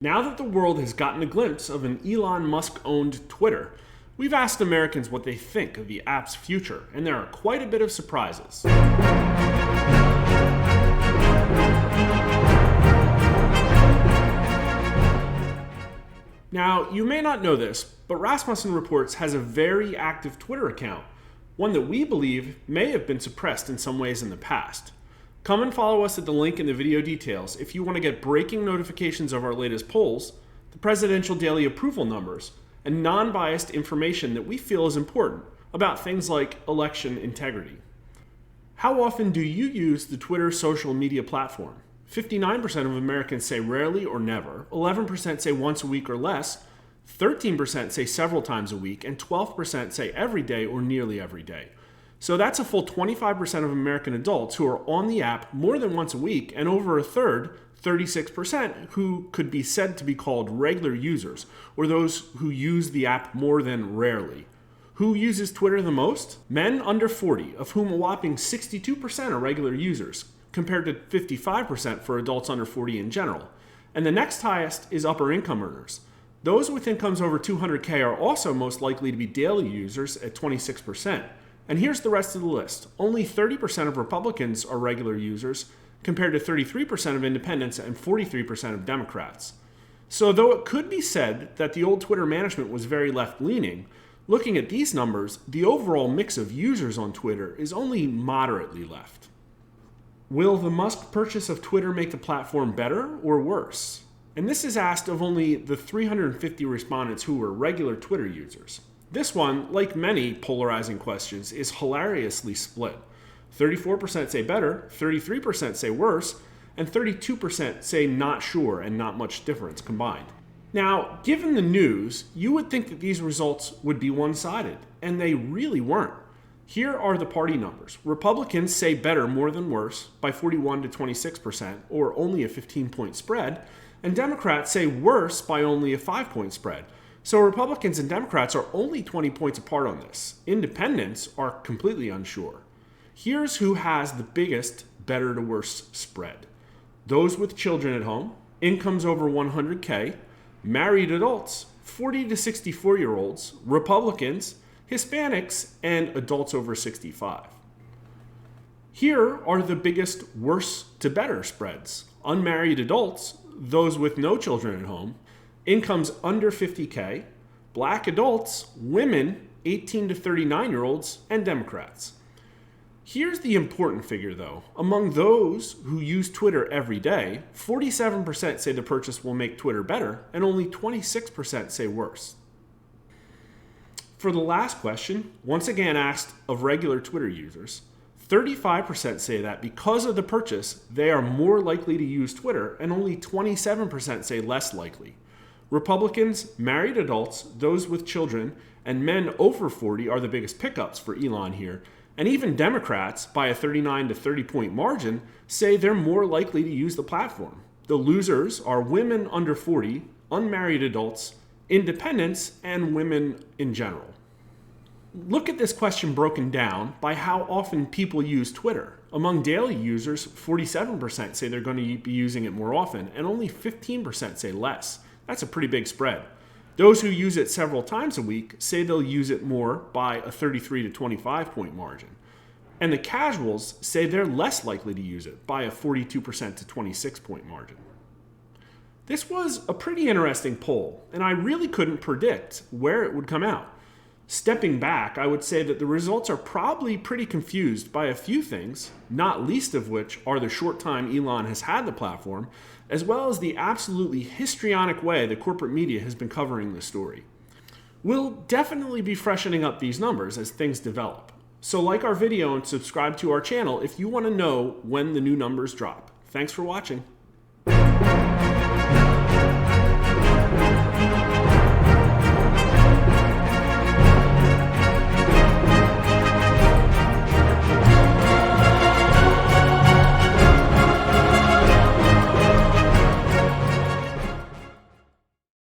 Now that the world has gotten a glimpse of an Elon Musk-owned Twitter, we've asked Americans what they think of the app's future, and there are quite a bit of surprises. Now, you may not know this, but Rasmussen Reports has a very active Twitter account, one that we believe may have been suppressed in some ways in the past. Come and follow us at the link in the video details if you want to get breaking notifications of our latest polls, the presidential daily approval numbers, and non-biased information that we feel is important about things like election integrity. How often do you use the Twitter social media platform? 59% of Americans say rarely or never, 11% say once a week or less, 13% say several times a week, and 12% say every day or nearly every day. So that's a full 25% of American adults who are on the app more than once a week, and over a third, 36%, who could be said to be called regular users, or those who use the app more than rarely. Who uses Twitter the most? Men under 40, of whom a whopping 62% are regular users, compared to 55% for adults under 40 in general. And the next highest is upper income earners. Those with incomes over 200K are also most likely to be daily users at 26%. And here's the rest of the list. Only 30% of Republicans are regular users, compared to 33% of independents and 43% of Democrats. So though it could be said that the old Twitter management was very left-leaning, looking at these numbers, the overall mix of users on Twitter is only moderately left. Will the Musk purchase of Twitter make the platform better or worse? And this is asked of only the 350 respondents who were regular Twitter users. This one, like many polarizing questions, is hilariously split. 34% say better, 33% say worse, and 32% say not sure and not much difference combined. Now, given the news, you would think that these results would be one-sided, and they really weren't. Here are the party numbers. Republicans say better more than worse by 41 to 26%, or only a 15-point spread, and Democrats say worse by only a 5-point spread. So Republicans and Democrats are only 20 points apart on this. Independents are completely unsure. Here's who has the biggest better to worse spread. Those with children at home, incomes over 100K, married adults, 40 to 64-year-olds, Republicans, Hispanics, and adults over 65. Here are the biggest worse to better spreads. Unmarried adults, those with no children at home, incomes under 50K, black adults, women, 18 to 39-year-olds, and Democrats. Here's the important figure, though. Among those who use Twitter every day, 47% say the purchase will make Twitter better, and only 26% say worse. For the last question, once again asked of regular Twitter users, 35% say that because of the purchase, they are more likely to use Twitter, and only 27% say less likely. Republicans, married adults, those with children, and men over 40 are the biggest pickups for Elon here, and even Democrats, by a 39 to 30-point margin, say they're more likely to use the platform. The losers are women under 40, unmarried adults, independents, and women in general. Look at this question broken down by how often people use Twitter. Among daily users, 47% say they're going to be using it more often, and only 15% say less. That's a pretty big spread. Those who use it several times a week say they'll use it more by a 33 to 25-point margin. And the casuals say they're less likely to use it by a 42% to 26-point margin. This was a pretty interesting poll, and I really couldn't predict where it would come out. Stepping back, I would say that the results are probably pretty confused by a few things, not least of which are the short time Elon has had the platform, as well as the absolutely histrionic way the corporate media has been covering the story. We'll definitely be freshening up these numbers as things develop. So like our video and subscribe to our channel if you want to know when the new numbers drop. Thanks for watching.